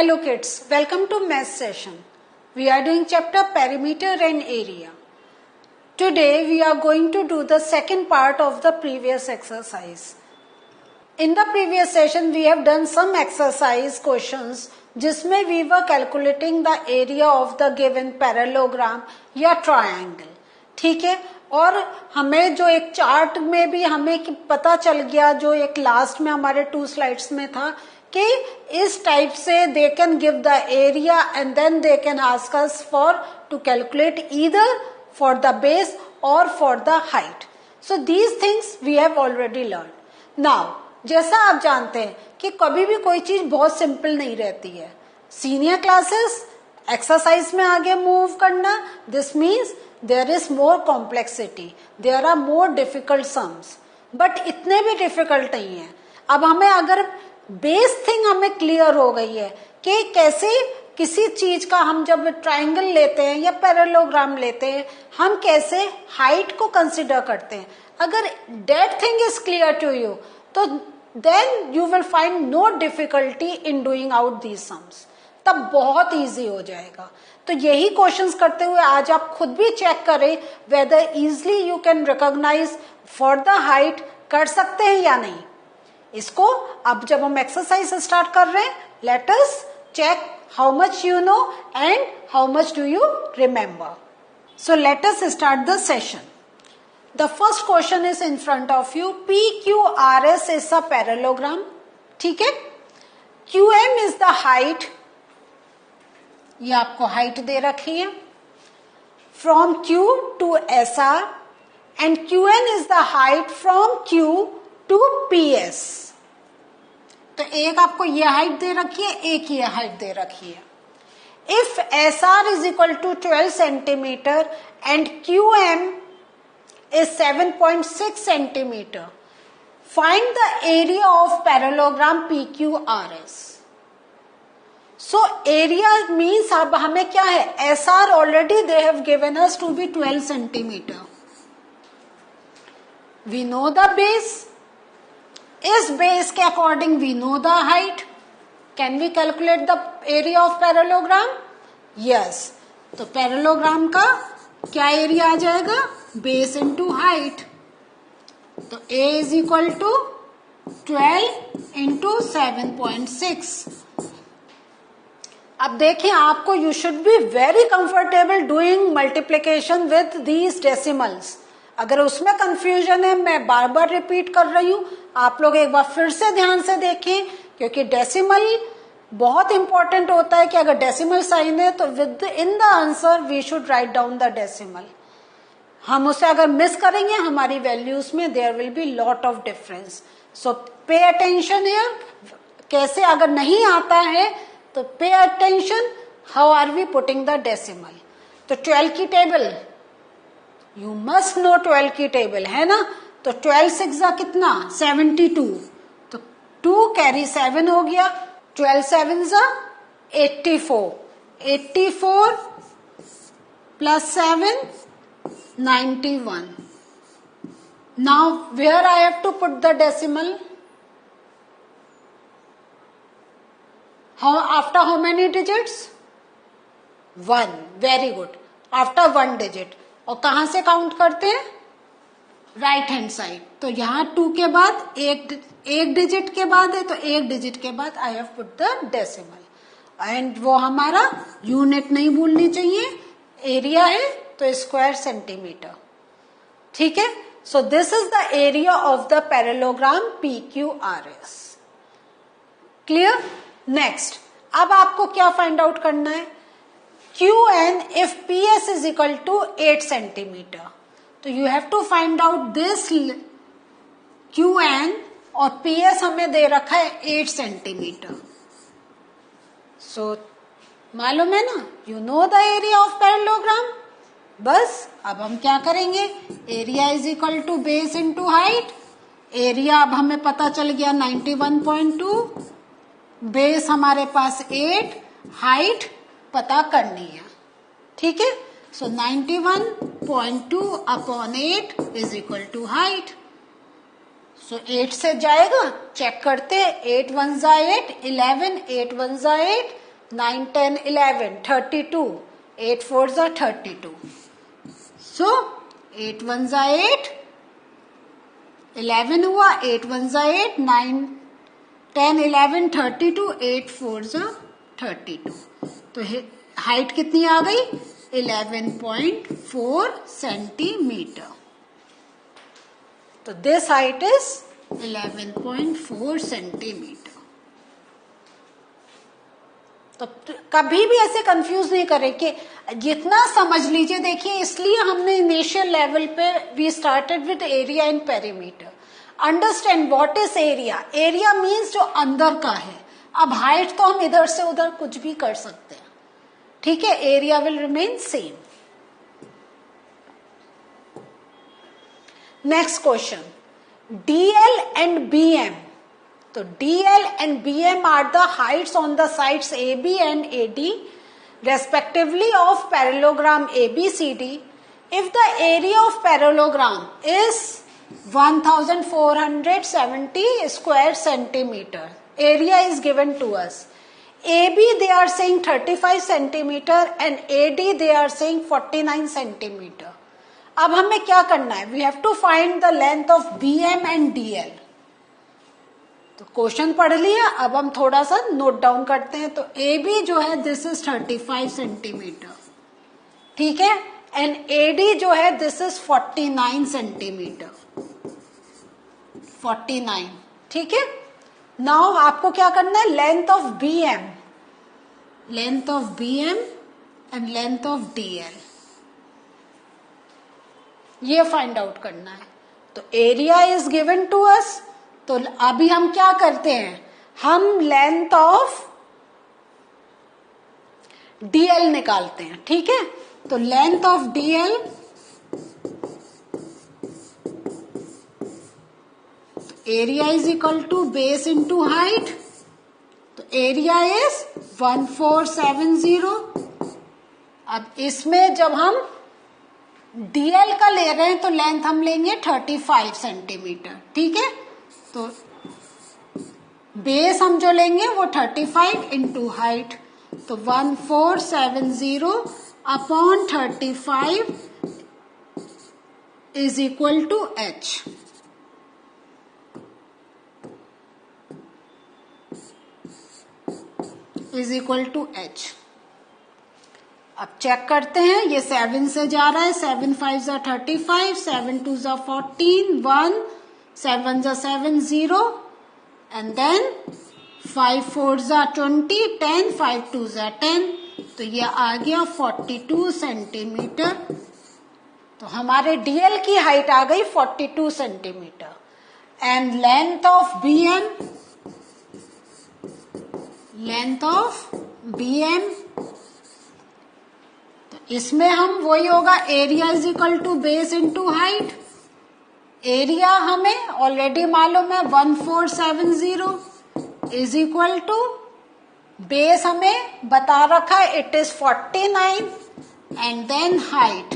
Hello kids, welcome to math session. We are doing chapter perimeter and area. Today we are going to do the second part of the previous exercise. In the previous session we have done some exercise questions जिसमें we were calculating the area of the given parallelogram या triangle. ठीक है, और हमें जो एक chart में भी हमें पता चल गया, जो एक लास्ट में हमारे 2 स्लाइड्स में था कि इस टाइप से they can give the area and then they can ask us for to calculate either for the base और for the height. So these things we have already learn. Now जैसा आप जानते हैं कि कभी भी कोई चीज बहुत सिंपल नहीं रहती है. सीनियर क्लासेस एक्सरसाइज में आगे मूव करना, this means there is more complexity, there are more difficult sums, but इतने भी डिफिकल्ट नहीं है. अब हमें अगर बेस थिंग हमें क्लियर हो गई है कि कैसे किसी चीज का हम जब ट्राइंगल लेते हैं या पैरेललोग्राम लेते हैं हम कैसे हाइट को कंसिडर करते हैं, अगर that thing is clear to you तो then you will find no difficulty in doing out these sums. तब बहुत इजी हो जाएगा. तो यही क्वेश्चंस करते हुए आज आप खुद भी चेक करें whether easily you can recognise for the height कर सकते हैं या नहीं. इसको अब जब हम एक्सरसाइज स्टार्ट कर रहे हैं, let us check how much you know and how much do you remember. So let us start the session. The first question is in front of you. PQRS is a parallelogram. ठीक है, QM is the height, ये आपको height दे रखी है, from Q to SR and QN is the height from Q to PS. तो एक आपको ये हाइट दे रखी है, एक ये हाइट दे रखी है. If SR is equal to 12 centimetre and QM is 7.6 centimetre, find the area of parallelogram PQRS. So area means अब हमें क्या है, SR already they have given us to be 12 centimetre. We know the base. इस base के according we know the height. Can we calculate the area of parallelogram? Yes. तो parallelogram का क्या area आ जाएगा, बेस इंटू हाइट. तो A is equal to 12 into 7.6. अब देखिए, आपको you should be very comfortable doing multiplication with these decimals. अगर उसमें कंफ्यूजन है, मैं बार बार रिपीट कर रही हूं, आप लोग एक बार फिर से ध्यान से देखें, क्योंकि डेसिमल बहुत इंपॉर्टेंट होता है कि अगर डेसिमल साइन है तो with in the answer we should write down the decimal. हम उसे अगर मिस करेंगे हमारी वैल्यूज में there will be lot of difference. So pay attention here. कैसे अगर नहीं आता है तो pay attention, how are we putting the decimal. तो 12 की टेबल यू मस्ट नो, 12 की टेबल है ना. तो 12 6 कितना, 72. तो 2 कैरी 7 हो गया. 12 7 84. 84 plus 7 91. Now where I have to put the decimal. After how many digits? 1. Very good. After 1 digit. और कहां से काउंट करते हैं, राइट हैंड साइड. तो यहां 2 के बाद एक डिजिट के बाद है, तो एक डिजिट के बाद I have put the decimal. And वो हमारा यूनिट नहीं भूलनी चाहिए, एरिया है तो स्क्वायर सेंटीमीटर. ठीक है. So this is the area of the parallelogram PQRS. Clear. Next, अब आपको क्या फाइंड आउट करना है, QN if PS is equal to 8 centimetre. तो you have to find out this QN और PS हमें दे रखा है 8 सेंटीमीटर. सो मालूम है ना, you know the area of parallelogram. बस अब हम क्या करेंगे, area is equal to base into height. Area अब हमें पता चल गया 91.2, बेस हमारे पास 8, हाइट पता करनी है. ठीक है. So 91.2 upon 8 is equal to height. So 8 से जाएगा, चेक करते हैं. 8 1 8, 11, 8 1 8, 9, 10, 11, 32. 8 4s are 32. So 8 1s are 8. 11 हुआ, 8 1s are 8. 9, 10, 11, 32. 8 4s are 32. तो हाइट कितनी आ गई? 11.4 सेंटीमीटर. तो दिस हाइट इज 11.4 सेंटीमीटर. तो कभी भी ऐसे कंफ्यूज नहीं करें कि जितना समझ लीजिए. देखिए, इसलिए हमने इनिशियल लेवल पे we started with area and perimeter. Understand what is area. Area means जो अंदर का है. अब हाइट तो हम इधर से उधर कुछ भी कर सकते हैं. ठीक है, area will remain same. Next question, DL and BM. So DL and BM are the heights on the sides AB and AD respectively of parallelogram ABCD. If the area of parallelogram is 1470 square centimeter, area is given to us. AB they are saying 35 centimeter and AD they are saying 49 centimeter. अब हमें क्या करना है? We have to find the length of BM and DL. तो question पढ़ लिया, अब हम थोड़ा सा नोट डाउन करते हैं. तो AB जो है दिस इज 35 सेंटीमीटर. ठीक है, एंड AD जो है दिस इज 49 सेंटीमीटर. 49. ठीक है. नाउ आपको क्या करना है? Length of BM, length of BM and length of DL ये फाइंड आउट करना है. तो area is given to us. तो अभी हम क्या करते हैं? हम लेंथ ऑफ DL निकालते हैं. ठीक है, तो length of DL area is equal to base into height. तो एरिया इज 1470. अब इसमें जब हम DL का ले रहे हैं तो लेंथ हम लेंगे 35 सेंटीमीटर. ठीक है, तो बेस हम जो लेंगे वो 35 इंटू हाइट. तो 1470 upon 35 is equal to H. Is equal to H. अब चेक करते हैं. ये 7 से जा रहा है. 7 5 जा 35, 7 2 जा 14, 1 7 जा 7 0 एंड देन 5 4 जा 20, 10 5 2 जा 10. तो ये आ गया 42 सेंटीमीटर. तो हमारे DL की हाइट आ गई 42 centimetre. And length of BM, length of BM इसमें हम वही होगा area is equal to base into height. Area हमें ऑलरेडी मालूम है 1470 इज इक्वल टू बेस हमें बता रखा है it is 49 and then height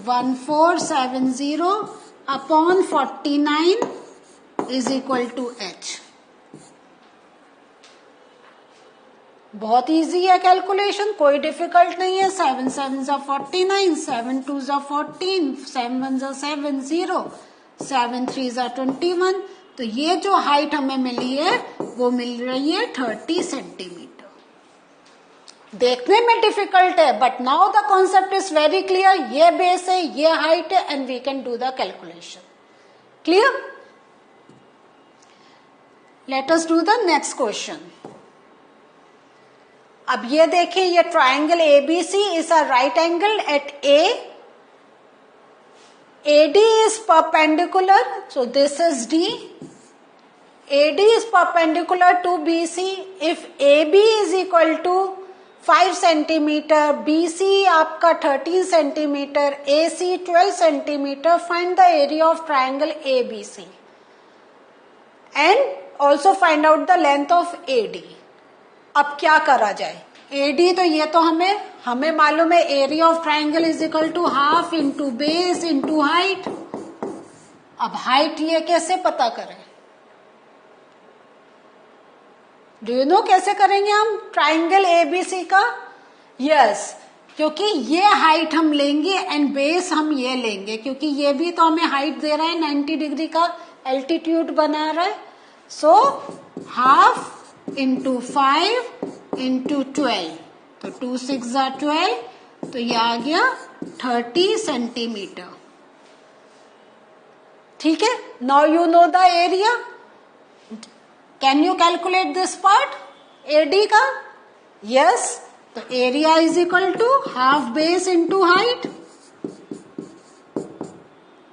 1470 upon 49 is equal to H. बहुत इजी है कैलकुलेशन, कोई डिफिकल्ट नहीं है. 7 7 जा 49, 7 2 जा 14, 7 जा 7 0, 7 3 जा 21. तो ये जो हाइट हमें मिली है वो मिल रही है 30 सेंटीमीटर. देखने में डिफिकल्ट है but now the concept is very clear. ये बेस है, ये हाइट है and we can do the calculation. Clear? Let us do the next question. अब ये देखिए, ये triangle ABC is a right angle at A. AD is perpendicular, so this is D. AD is perpendicular to BC. If AB is equal to 5 centimeter, BC आपका 13 centimeter, AC 12 centimeter, find the area of triangle ABC and also find out the length of AD. अब क्या करा जाए? AD तो ये तो हमें मालूम है area of triangle is equal to half into base into height. अब हाइट ये कैसे पता करें? डू यू नो कैसे करेंगे हम ट्राइंगल एबीसी का? यस, क्योंकि ये हाइट हम लेंगे एंड बेस हम ये लेंगे, क्योंकि ये भी तो हमें हाइट दे रहा है, 90 डिग्री का एल्टीट्यूड बना रहा है. सो हाफ इंटू 5 इंटू 12, तो 2 6 12, तो ये आ गया 30 सेंटीमीटर. ठीक है, now you know the area. Can you calculate this part AD का? यस, तो area is equal to half base into height.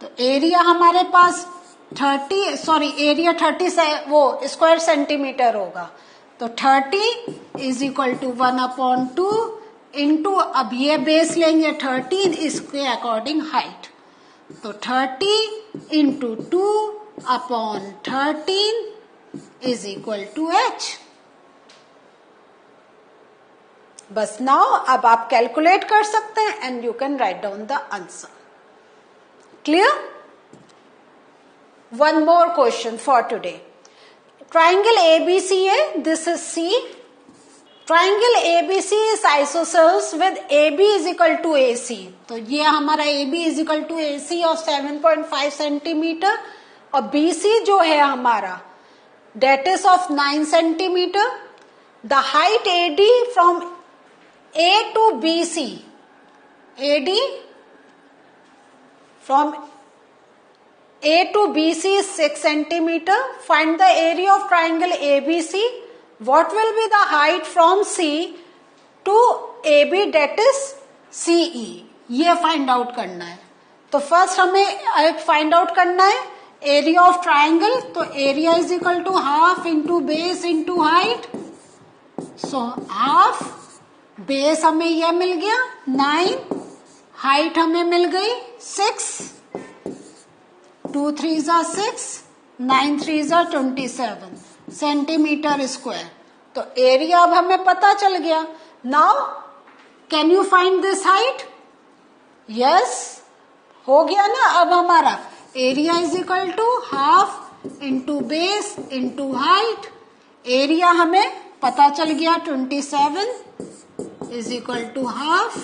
तो एरिया हमारे पास 30 से वो स्क्वायर सेंटीमीटर होगा. तो 30 इज इक्वल टू 1/2 इंटू, अब ये बेस लेंगे 13, इसके अकॉर्डिंग हाइट. तो 30 into 2/13 is equal to h. बस नाउ अब आप कैलकुलेट कर सकते हैं and you can write down the answer. Clear? One more question for today. Triangle ABC है, this is C. Triangle ABC is isosceles with AB is equal to AC. तो ये हमारा AB is equal to AC of 7.5 centimetre, और BC जो है हमारा that is of 9 centimetre. The height AD from A to BC, AD from A to BC is 6 centimeter. Find the area of triangle ABC. What will be the height from C to AB, that is CE? ये find out करना है. तो first हमें find out करना है area of triangle. तो area is equal to half into base into height. So half, base हमें यह मिल गया 9, हाइट हमें मिल गई 6, 2 3 6, 9 3 27 सेंटीमीटर स्क्वायर. तो एरिया अब हमें पता चल गया. Now can you find this height? Yes, हो गया ना. अब हमारा area is equal to half into base into height. Area हमें पता चल गया 27 इज इक्वल टू हाफ.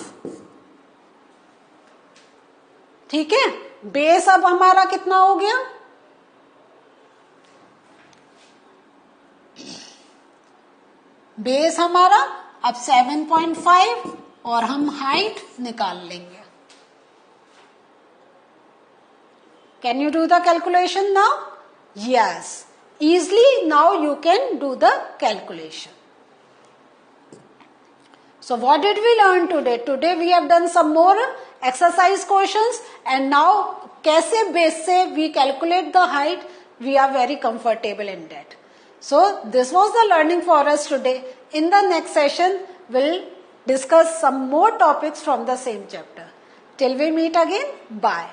ठीक है, बेस अब हमारा कितना हो गया? बेस हमारा अब 7.5 और हम हाइट निकाल लेंगे. Can you do the calculation now? Yes, easily now you can do the calculation. So what did we learn today? Today we have done some more exercise questions, and now कैसे base से we calculate the height, we are very comfortable in that. So this was the learning for us today. In the next session we'll discuss some more topics from the same chapter. Till we meet again, bye.